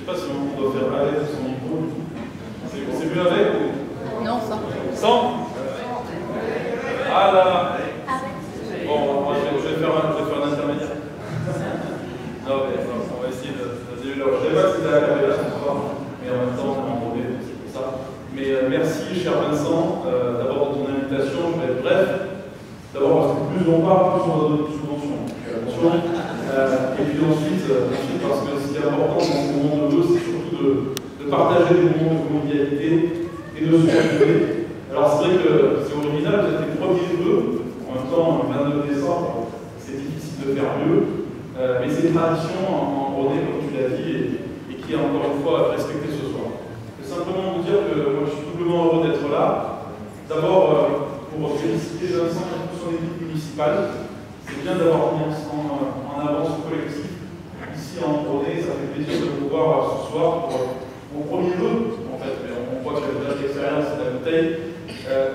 sais pas si on doit faire avec son micro. C'est mieux avec ou... Non, sans. Sans? Ah là. Bon, moi je vais faire un intermédiaire. Non, mais on va essayer de leur. Je ne sais pas si c'est la caméra ce soir, mais en même temps, on va enlever, c'est pour ça. Mais merci, cher Vincent, d'abord de ton invitation. Je vais être bref. D'abord, parce que plus on parle, plus on va donner de subventions. Attention. Et puis ensuite, parce que ce qui est important dans ce moment de vœux, c'est surtout de partager des moments de convivialité et de se retrouver. Alors, c'est vrai que c'est original, vous êtes les premiers vœux. En même temps, le 22 décembre, c'est difficile de faire mieux. Mais c'est une tradition en Rhône, comme tu l'as dit, et qui est encore une fois respectée ce soir. Je veux simplement vous dire que moi, je suis doublement heureux d'être là. D'abord, pour féliciter Vincent et toute son équipe municipale. C'est bien d'avoir mis en avant ce collectif ici en Rhône. Ça fait plaisir de vous voir ce soir pour mon premier vœu. En fait, on voit que j'ai déjà l'expérience de la bouteille.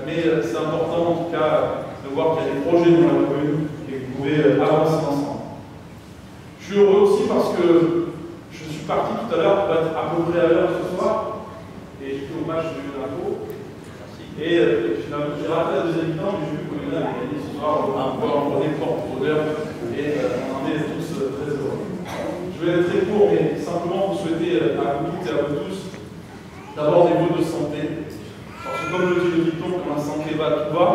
Mais c'est important en tout cas de voir qu'il y a des projets dans la commune et que vous pouvez avancer ensemble. Je suis heureux aussi parce que je suis parti tout à l'heure pour être à peu près à l'heure ce soir et j'étais au match de l'Unaco. Et j'ai raté la deuxième mi-temps, mais j'ai vu que Luna avait gagné ce soir. On va en prendre porte pour l'heure et on en est tous très heureux. Je vais être très court, mais simplement vous souhaiter à vous toutes et à vous tous d'abord des mots de santé. Parce que comme le dit le dicton, quand la santé va, tout va,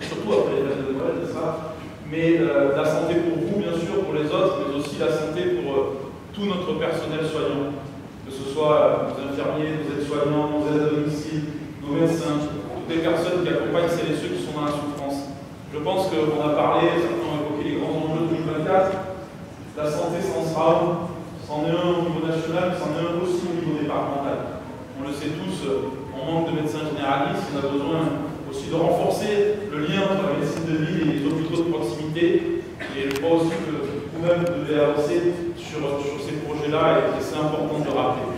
surtout après les fêtes de Noël, c'est ça. Mais la santé pour vous, bien sûr, pour les autres, mais aussi la santé pour tout notre personnel soignant, que ce soit nos infirmiers, nos aides-soignants, nos aides à domicile, nos médecins, toutes les personnes qui accompagnent celles et ceux qui sont dans la souffrance. Je pense qu'on a parlé, certains ont évoqué les grands enjeux de 2024. La santé s'en sera un, c'en est un au niveau national, c'en est un aussi au niveau départemental. On le sait tous, on manque de médecins généralistes, on a besoin aussi de renforcer le lien entre la médecine de ville et les hôpitaux de proximité. Et je crois aussi que vous-même devez avancer sur ces projets-là et c'est important de le rappeler.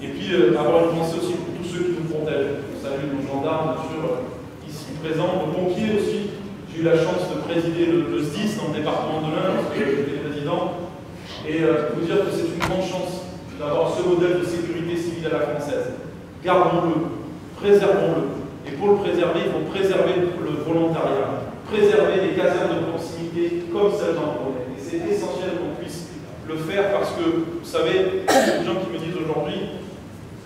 Et puis avoir une pensée aussi pour tous ceux qui nous protègent. On salue nos gendarmes, bien sûr, ici présents, nos pompiers aussi. J'ai eu la chance de présider le SDIS dans le département de l'Ain, parce que j'étais président. Et vous dire que c'est une grande chance d'avoir ce modèle de sécurité civile à la française. Gardons-le, préservons-le. Et pour le préserver, il faut préserver le volontariat, préserver les casernes de proximité comme celles d'en Rhône. Et c'est essentiel qu'on puisse le faire parce que, vous savez, il y a des gens qui me disent aujourd'hui,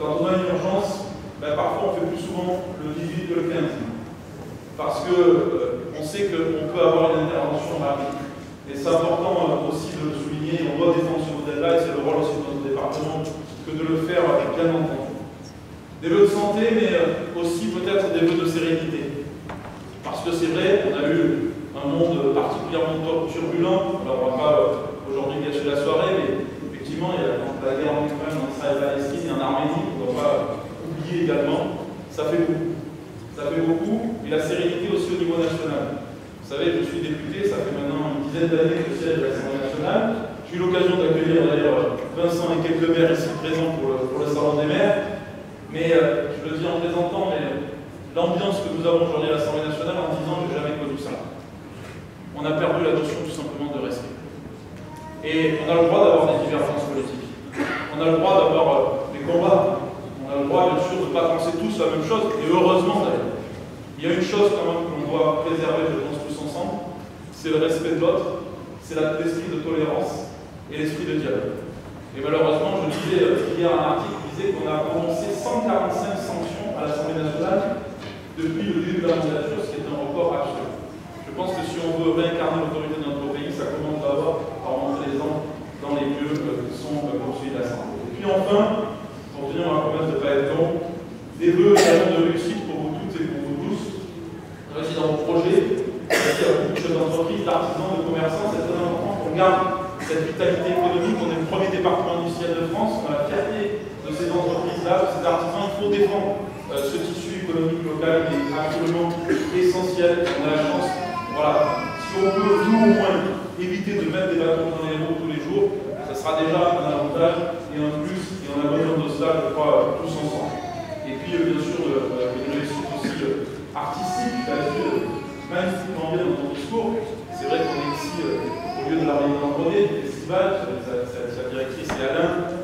quand on a une urgence, ben parfois on fait plus souvent le 18 que le 15. Parce qu'on sait qu'on peut avoir une intervention rapide. Et c'est important aussi de le souligner, on doit défendre ce modèle-là et c'est le rôle aussi de notre département que de le faire bien entendu. Des vœux de santé, mais aussi peut-être des vœux de sérénité. Parce que c'est vrai, on a eu un monde particulièrement turbulent. Alors on ne va pas aujourd'hui gâcher la soirée, mais effectivement, il y a la guerre en Ukraine, en Israël-Palestine et en Arménie, on ne doit pas oublier également. Ça fait beaucoup. Ça fait beaucoup, et la sérénité aussi au niveau national. Vous savez, je suis député, ça fait maintenant une dizaine d'années que je siège à l'Assemblée nationale. J'ai eu l'occasion d'accueillir d'ailleurs Vincent et quelques maires ici présents pour le salon des maires. Mais je le dis en plaisantant, mais l'ambiance que nous avons aujourd'hui à l'Assemblée nationale, en 10 ans, je n'ai jamais connu ça. On a perdu la notion tout simplement de respect. Et on a le droit d'avoir des divergences politiques. On a le droit d'avoir des combats. On a le droit, bien sûr, de ne pas penser tous la même chose, et heureusement d'ailleurs. Il y a une chose quand même que l'on doit préserver, je pense, tous ensemble, c'est le respect de l'autre, c'est l'esprit de tolérance et l'esprit de dialogue. Et malheureusement, je disais hier un article qui disait qu'on a prononcé 145 sanctions à l'Assemblée nationale depuis le début de la mandature, ce qui est un record absolu. Je pense que si on veut réincarner l'autorité de notre pays, ça commence d'abord par rentrer les gens dans les lieux qui sont poursuivis de l'Assemblée. Et puis enfin, pour finir, on va promesse de ne pas être long, des vœux également de réussite pour vous toutes et pour vous tous. Réussite dans vos projets, réussite à beaucoup de chefs d'entreprise, d'artisans, de commerçants, c'est très important qu'on garde cette vitalité économique. On est le premier département industriel de France, on a la fierté de ces entreprises-là, de ces artisans. Il faut défendre ce tissu économique local qui est absolument essentiel. On a la chance, voilà, si on peut, nous au moins, éviter de mettre des bâtons dans les roues tous les jours, ça sera déjà un avantage et un plus, et on a besoin de cela, je crois, tous ensemble. Et puis, bien sûr, une réussite aussi artistique, magnifiquement bien dans ton discours. C'est vrai qu'on est ici au lieu de la réunion d'André, du festival, sa directrice est Alain.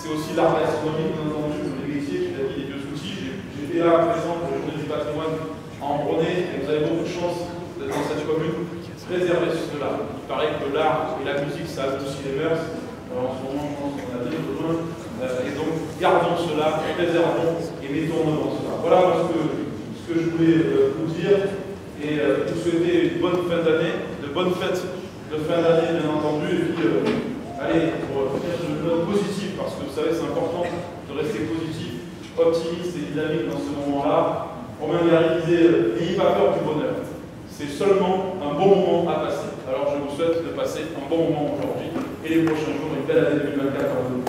c'est aussi l'art gastronomique, bien entendu, le métier, tu l'as dit, les deux outils. J'ai fait là, par exemple, la journée du patrimoine en Bronay, et vous avez beaucoup de chance d'être dans cette commune, préserver cela. Il paraît que l'art et la musique, ça adoucit les mœurs. Alors, en ce moment, je pense qu'on a bien besoin. Et donc, gardons cela, préservons et mettons en avant cela. Voilà ce que je voulais vous dire. Et vous souhaiter une bonne fin d'année, de bonnes fêtes de fin d'année, bien entendu. Et puis, allez, pour finir sur une note positive, parce que vous savez, c'est important de rester positif, optimiste et dynamique dans ce moment-là. Romain Gary disait, n'ayez pas peur du bonheur. C'est seulement un bon moment à passer. Alors je vous souhaite de passer un bon moment aujourd'hui et les prochains jours, une belle année 2024 en vous.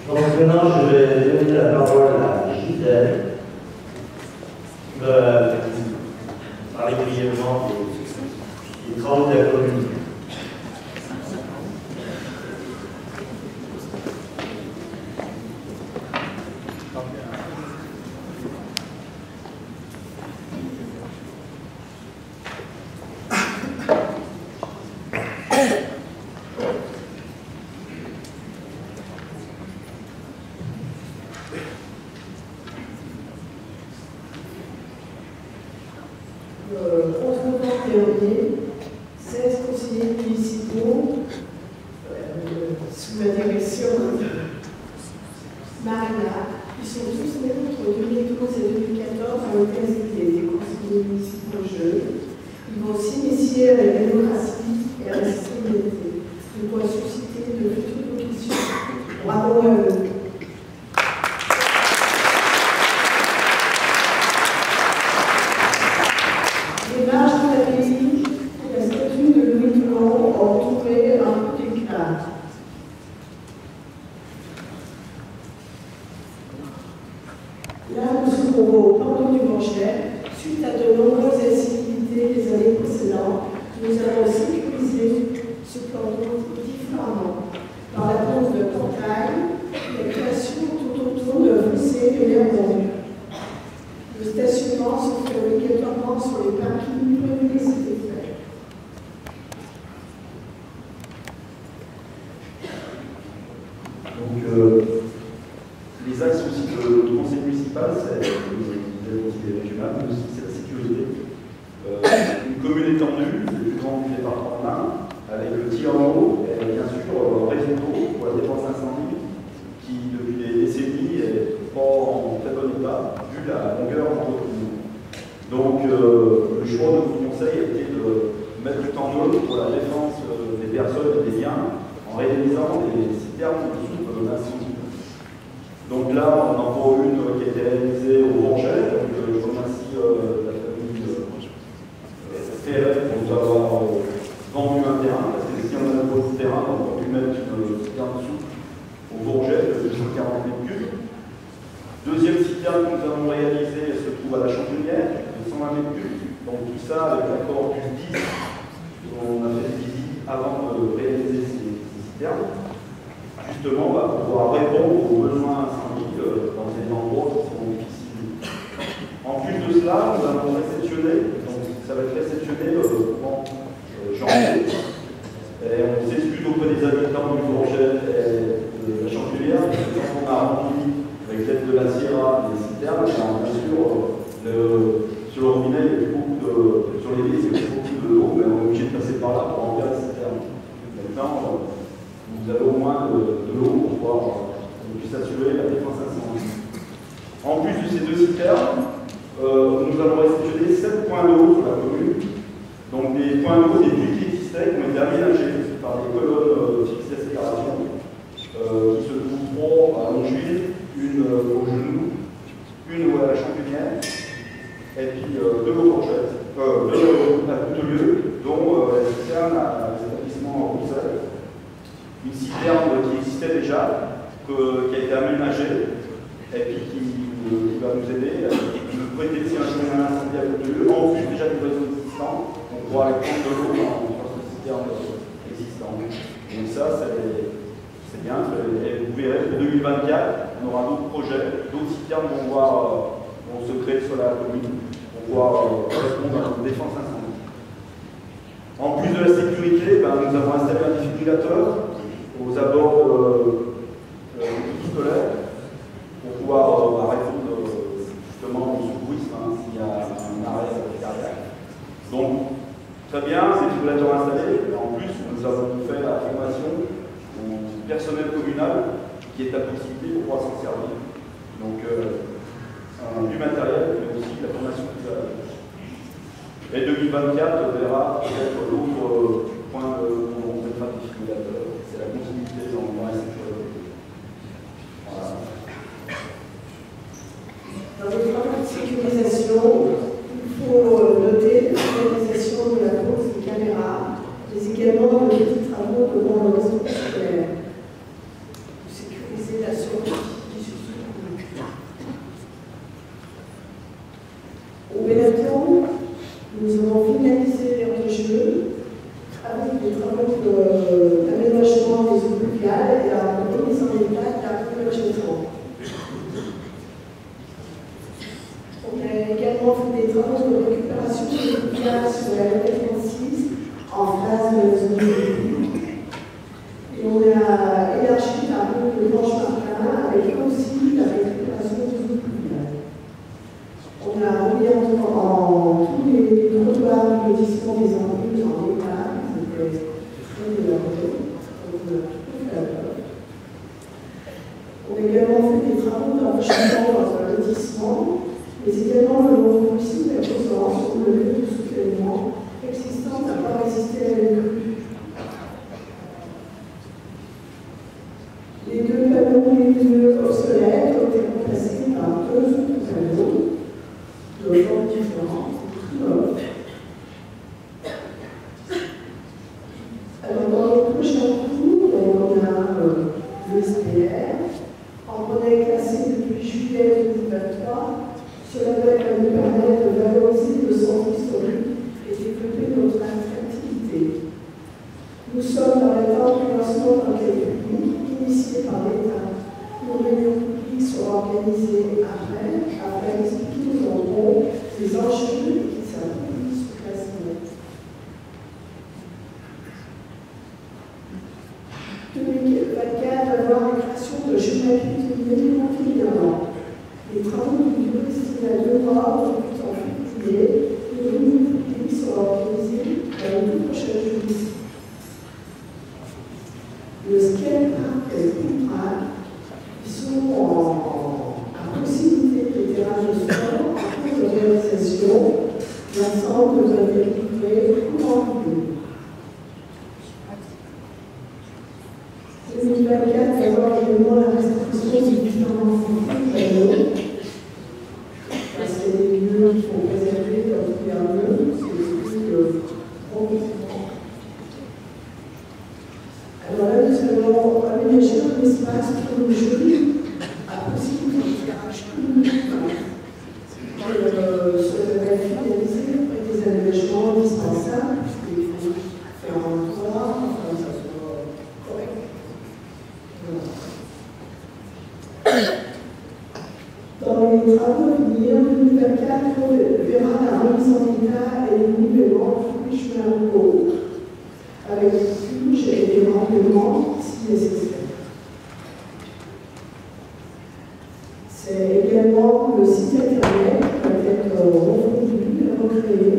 Donc maintenant, je vais donner la parole à Gisèle qui va parler brièvement des travaux de la commune. Autrement février, 16 conseillers municipaux sous la direction de Marina, qui sont tous nés entre 2012 et 2014 à l'occasion des conseillers municipaux jeunes. Ils vont s'initier à la démocratie et à la citoyenneté. Ils vont susciter de futures vocations. Bravo à eux. Là, nous sommes au pardon du Manchel. Suite à de nombreuses incivilités des années précédentes, nous avons sécurisé ce pardon différemment par la pose de portail, la création tout autour de fossés et l'air bondu. Le stationnement se fait obligatoirement sur les parkings prévus cet effet. Donc, les axes aussi de conseil municipal, c'est le conseil régional, mais aussi c'est la sécurité. Une commune étendue, le plus grand du département de l'Ain, avec le tir en haut, et bien sûr réseau d'eau pour la défense incendie, qui depuis des décennies est pas en très bon état, vu la longueur entretenue. Donc le choix de notre conseil a été de mettre du temps jaune pour la défense des personnes et des biens, en réalisant des citernes de soupe d'incendie. Donc là, on en voit une qui a été réalisée au Bourget. Donc je remercie la famille TRF pour nous avoir vendu un terrain, parce que si on a un beau terrain, on aurait pu mettre une citerne de soupe au Bourget de 240 mètres cubes. Deuxième citerne que nous avons réalisée se trouve à la Champenière, de 120 mètres cubes. Donc tout ça avec l'accord du 10, on a fait des visites avant de réaliser ces citernes. Justement pour pouvoir répondre aux besoins incendies dans des endroits qui sont difficiles. En plus de cela, nous allons réceptionner, donc ça va être réceptionné en janvier. Et on s'excuse auprès des habitants du Bourget et de la Champelière, parce que quand on a rempli avec l'aide de la Sierra les citernes, bien sûr, sur le robinet, il y a beaucoup de. Sur les listes, il y a beaucoup d'eau, mais on est obligé de passer par là pour remplir les citernes. Maintenant, vous avez au moins de l'eau pour pouvoir puisse assurer la défense incendie. En plus de ces deux citernes, nous allons réceptionner 7 points d'eau sur la commune. Donc des points d'eau, des puits qui existaient, qui ont été aménagés par des colonnes fixées à séparation, qui se trouveront à Longeville, une au Genou, une à la Champenière, et puis deux au Bourget, deux à Coutelieu, dont la citerne à l'établissement Roussel. Une citerne qui existait déjà, qui a été aménagée, et puis qui va nous aider à nous prêter si un jour un incendie à Coutelieu, en plus déjà du réseau existant, on pourra aller prendre de l'eau dans ce citerne existant. Donc ça, c'est bien, et vous verrez pour 2024, on aura d'autres projets, d'autres citernes vont voir vont se créer sur la commune pour pouvoir répondre à notre défense incendie. En plus de la sécurité, nous avons installé un défibrillateur aux abords du scolaire pour pouvoir répondre justement au secourisme s'il y a un arrêt cardiaque. Donc, très bien, c'est défibrillateur installé. En plus, nous avons fait la formation au personnel communal qui est à possibilité pour pouvoir s'en servir. Donc, du matériel, mais aussi la formation d'usage. Et 2024 verra peut-être l'autre point où on mettra le défibrillateur, c'est la continuité dans la sécurité. Voilà. Dans les travaux de sécurisation, il faut noter la réalisation de la pose des caméras, mais également de petits travaux devant le réseau scolaire pour sécuriser la sortie du public. Au Bélaton, nous avons finalisé l'aire de jeu avec des travaux d'aménagement des eaux pluviales et la remise en état de la rue. On a également fait des travaux de récupération des pluviales sur la L36 en phase de zone publique. Et on a élargi la route de Blanche-Martin avec aussi la récupération des eaux pluviales. On a remis en tous les trottoirs du lotissement des embruns en état, c'était très élaboré, on a également fait des travaux d'enrichissement dans un lotissement, mais également le long possible à Cosens, où le lieu de soutènement existant n'a pas résisté à une crue. Les deux panneaux lumineux obsolètes ont été remplacés par deux autres panneaux de formes différentes, neufs. Alors, dans le prochain cours, on a le SPR, en monnaie classée depuis juillet 2023. Cela va nous permettre de valoriser le centre historique et développer notre attractivité. Nous sommes dans l'état du lancement d'un cahier public initié par l'État. Nos réunions publiques seront organisées après, afin d'expliquer aux enfants les enjeux qui s'appuient sur la semaine. 2024 va voir la création de chapitres multimédians. Les travaux du bureau destinés à 2 mois au but en février, les réunions publiques seront organisées dans les 2 prochains jours. Le skatepark et le footpark, qui sont à possibilité des terrains de sport en cours de réalisation, l'ensemble va être livré courant public. 2024 va voir également la restriction du différents panneaux, parce qu'il y a des lieux qui sont préservés dans tous les lieux, c'est plus progressivement. Alors là, nous allons aménager un espace pour le jeu à possibilité de garage commun. Cela va être finalisé après des aménagements indispensables, puisqu'il faut faire un toit, enfin, ça soit correct. Dans les travaux à venir, 2024 verra la remise en état et le nivellement de tous les chemins locaux, avec des fuges et des remblements si nécessaire. C'est également le site internet qui va être refondu, recréé.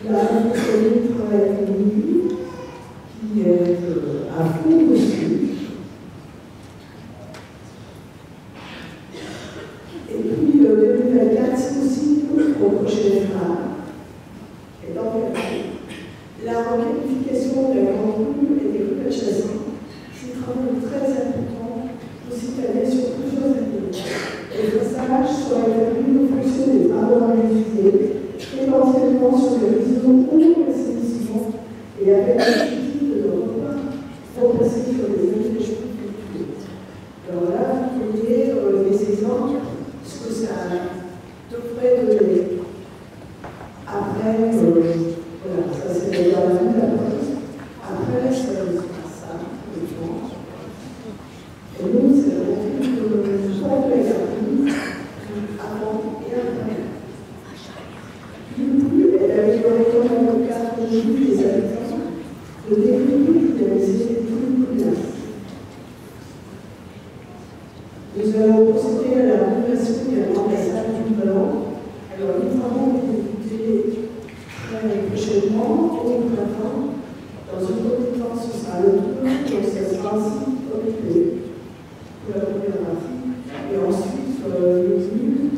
La commune travaille avec lui, qui est à fond dessus. Et puis 2024, c'est aussi notre projet général. Et donc, la requalification de la grande rue et des rues de Chassin, c'est un travail très important pour s'étaler sur plusieurs années. Les passages sont établis en fonction des travaux réalisés, essentiellement sur le réseau ou l'assainissement, et avec l'objectif de repasser sur les aménagements culturels. Alors là, vous voyez les exemples, ce que ça devrait donner. Après, voilà, ça c'est dans la vue de la police. Après, ça ça, le temps. Et nous, c'est la montée de complet avant et Donc ça sera ainsi occupé pour la première partie. Et ensuite, l'étude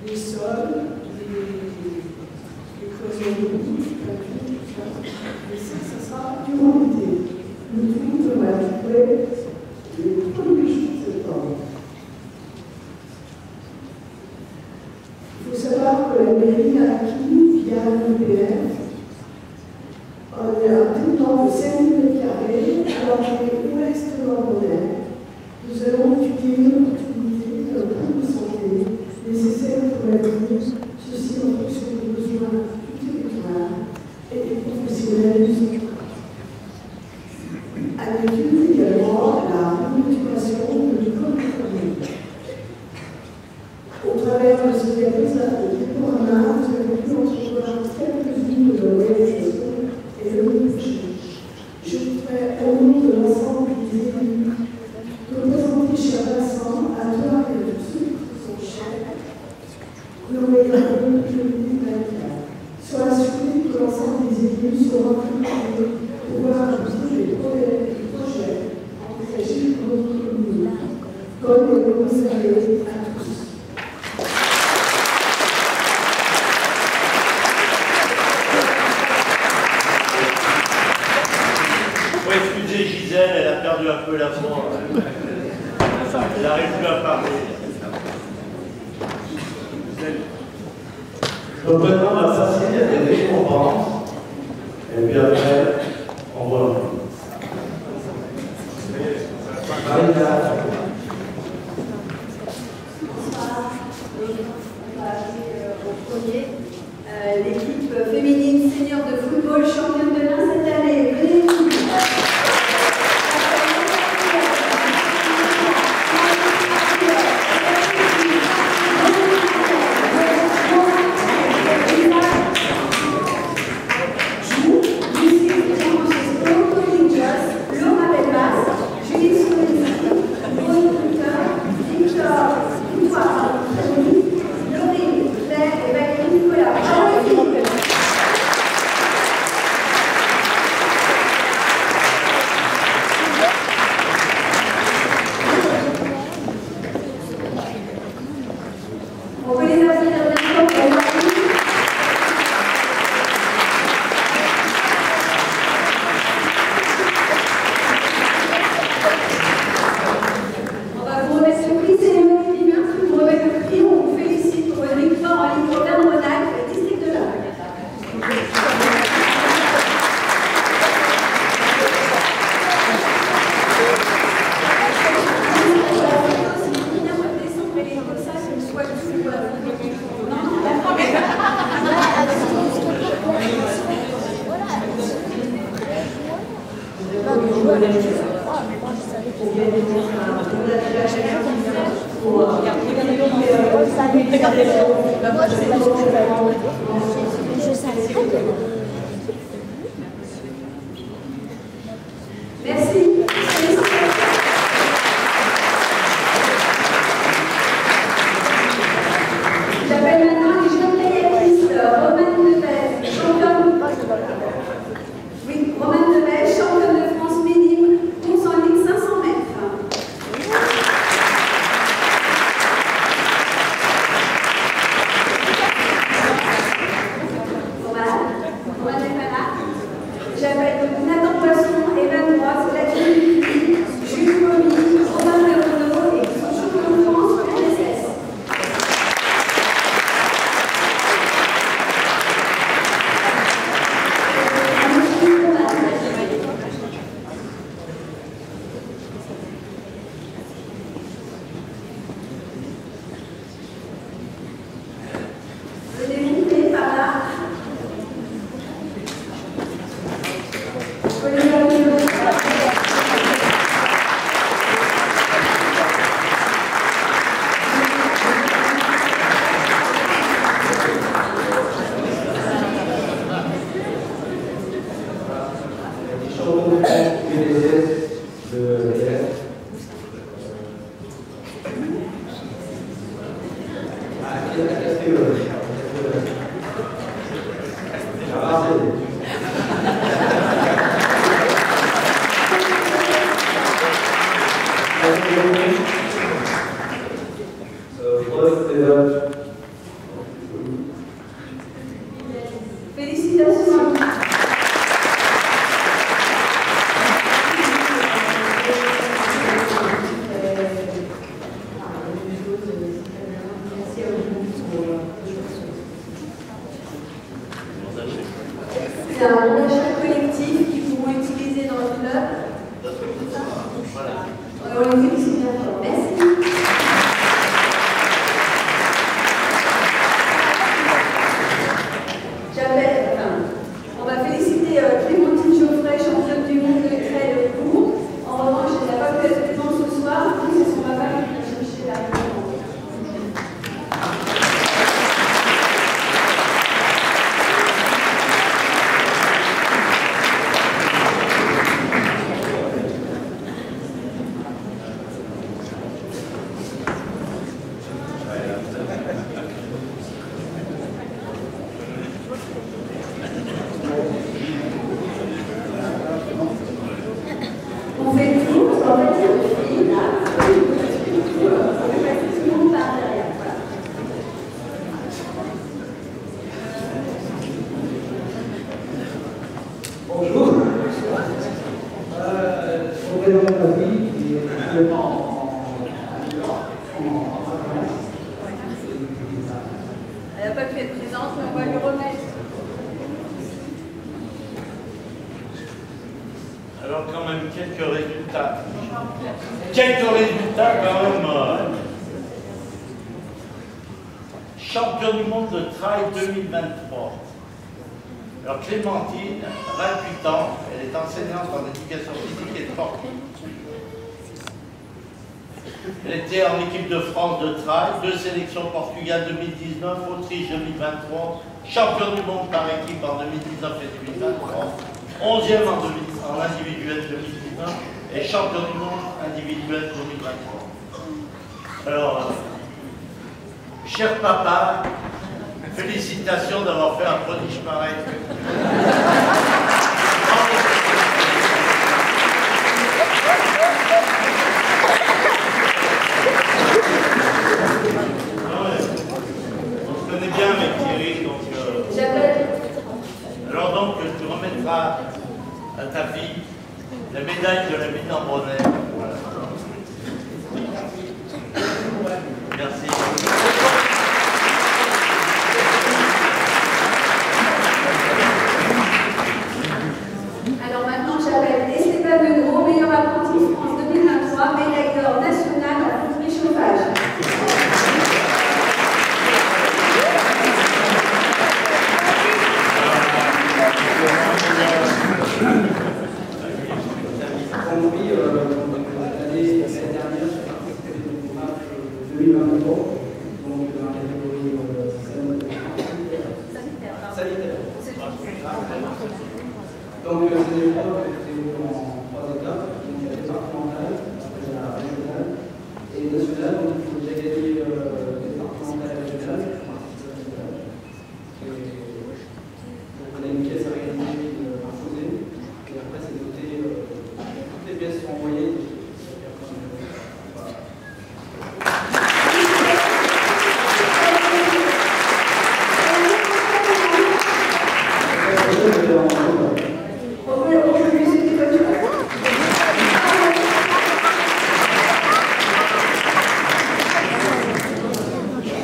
des sols, les cloisons de boue, tout ça. Et ça sera durant l'été. Le tout devrait être prêt le 1er septembre. Il faut savoir que la mairie a acquis, via l'UPF, un terrain de 5 000 m² à l'entrée ouest de l'Ambonnet. Nous allons étudier l'opportunité d'un plan de santé nécessaire pour l'avenir, ceci en fonction des besoins du territoire et des professionnels du secteur. À l'étude également la motivation de l'école publique. Au travers de ce diaporama, vous avez pu entrevoir quelques-unes de nos réalisations et de nos projets. Je voudrais, au nom de l'ensemble des élus, te présenter, cher Vincent, à toi et à tous ceux qui sont chers, nos meilleurs vœux de 2024. Sois assuré que l'ensemble des élus seront préparés pour pouvoir aboutir les projets envisagés pour notre commune, comme le commissariat à tous. Faut excuser Gisèle, elle a perdu un peu la voix. Elle n'arrive plus à parler. Je représente la facilité des récompenses. Et puis après, on voit. Bonsoir. On va aller au premier. L'équipe féminine senior de football championne de l'Ain cette année. Venez nous. Félicitations. C'est un bon achat collectif qu'ils pourront utiliser dans le club. On les félicite bien fort. Merci. On va féliciter Clémentine Geoffrey, championne du monde de trail court. En revanche, elle n'a pas pu être présente ce soir, donc c'est son papa qui vient chercher la récompense. On fait le tour, parce qu'en fait, il y a une fille, là, on fait passer tout le monde par derrière. Voilà. Bonjour. On présente la vie qui est actuellement Elle n'a pas pu être présente, mais on va lui remettre. Alors quand même quelques résultats. Quelques résultats quand même. Champion du monde de trail 2023. Alors Clémentine, 28 ans, elle est enseignante en éducation physique et sportive. Elle était en équipe de France de trail, 2 sélections Portugal 2019, Autriche 2023, champion du monde par équipe en 2019 et 2023, 11e en individuel 2019 et champion du monde individuel 2023. Alors, cher papa, félicitations d'avoir fait un prodige pareil. On se connaît bien avec Thierry, donc alors donc tu remettras à ta fille la médaille de la ville d'Ambronay. Voilà. Merci. Alors maintenant, j'appelle Esteban Menot, meilleur apprenti France 2023, médaille d'or nationale en course chauffage. compris l'année dernière, j'ai participé au match 2023, donc dans la catégorie sanitaire. Donc ces épreuves étaient en 3 étapes, donc la départementale, la régionale et nationale. Donc j'ai gagné départementale et régionale. Donc on a une pièce à réaliser imposée, et après c'est noté, toutes les pièces sont envoyées.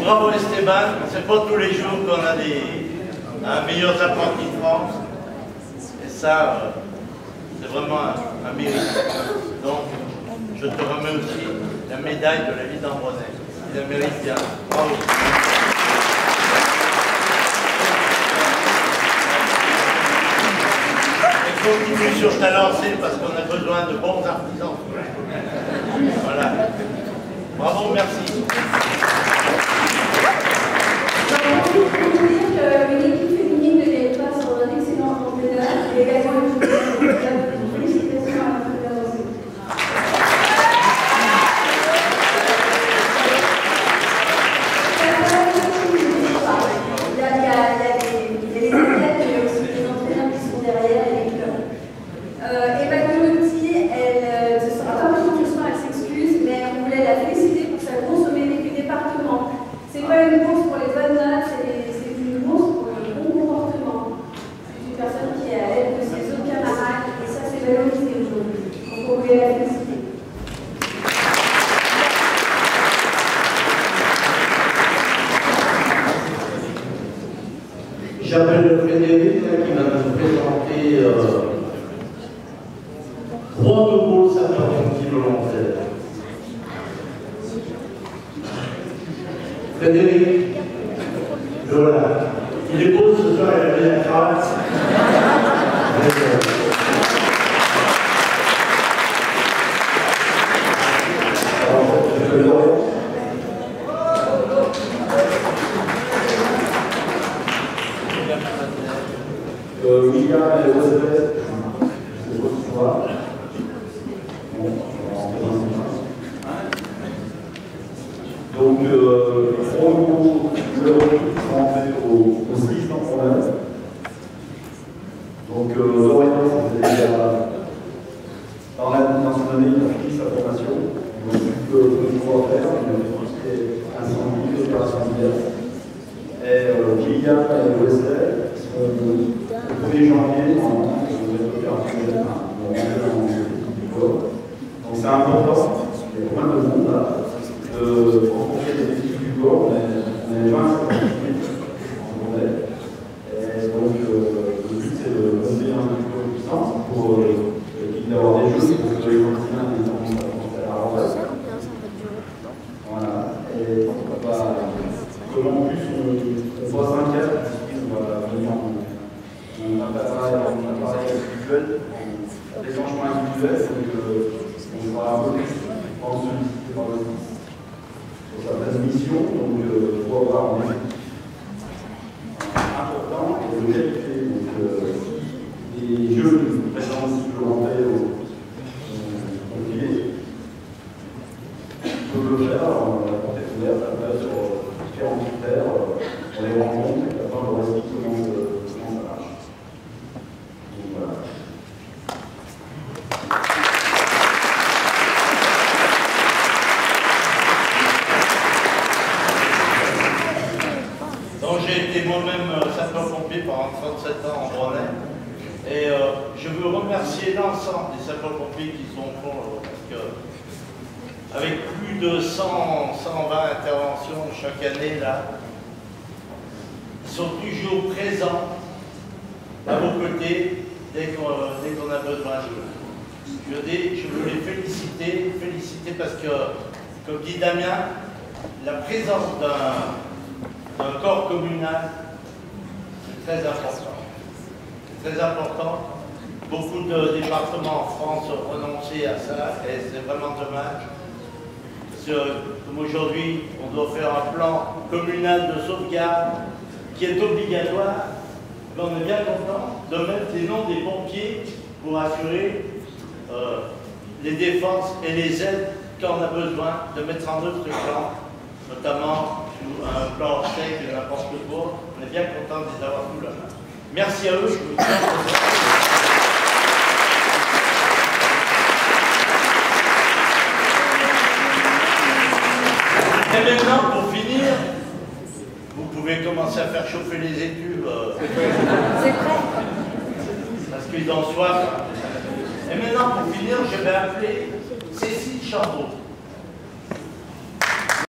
Bravo Esteban, c'est pas tous les jours qu'on a un meilleur apprenti de France. Et ça, c'est vraiment un mérite. Donc, je te remets aussi la médaille de la ville d'Ambronay. Il la mérite bien. Bravo. Et continue sur ta lancée parce qu'on a besoin de bons artisans. Voilà. Bravo, merci. Pour vous dire qu'une équipe féminine de l'EPA sont un excellent entraîneur et également une félicitations à l'entraîneur aussi. Il y a les athlètes, mais aussi les entraîneurs qui sont derrière et les clubs. Eva Golotti, ce sera pas possible ce soir, elle s'excuse, mais on pouvez la féliciter. J'appelle Frédéric qui va nous présenter 3 nouveaux sapeurs-pompiers volontaires. Frédéric, Lola, il est beau ce soir, il a bien la cravate. William et Wesley, c'est votre histoire. Bon, donc, 3 nouveaux joueurs qui sont entrés au 6 en province. Donc, Lorient, c'était déjà dans son année, il a fini sa formation. Il n'a plus que de quoi faire, il a fait tout ce qui est incendie, opération diverses. Et William et Wesley sont le 1er janvier en opération donc c'est important, il y a plein de monde là, de rencontrer les équipes du corps, on est 20 en journée. Et donc le but c'est de monter un petit peu de puissance pour qu'il y ait d'avoir des jeux, pour que les quotidiens aient tendance à penser à la rentrée. Voilà, et comme en plus on voit 5 cas, on va venir en appareil individuel, déclenchement individuel, donc on va un peu plus en sollicité par le site sur certaines missions, donc il faut avoir un effectif important et de qualité. Donc les jeux présents aussi volontaires aux pompiers peuvent le faire en contexte ouvert, après sur différents critères, on les rencontre et après on leur explique comment ça marche. Donc voilà. Donc j'ai été moi-même sapeur-pompier pendant 37 ans en Brunei. Et je veux remercier l'ensemble des sapeurs-pompiers qui sont au fond, parce que avec plus de 100, 120 interventions chaque année, là, ils sont toujours présents à vos côtés dès qu'on a besoin d'eux. Je veux les féliciter parce que, comme dit Damien, la présence d'un corps communal, c'est très important. C'est très important. Beaucoup de départements en France ont renoncé à ça et c'est vraiment dommage. Comme aujourd'hui, on doit faire un plan communal de sauvegarde qui est obligatoire, mais on est bien content de mettre les noms des pompiers pour assurer les défenses et les aides quand on a besoin de mettre en œuvre ce plan, notamment un plan sec et n'importe quoi. On est bien content de les avoir sous la main. Merci à eux. Je vous Et maintenant, pour finir, vous pouvez commencer à faire chauffer les études. C'est prêt. Parce qu'ils ont soif. Et maintenant, pour finir, je vais appeler Cécile Chambaud.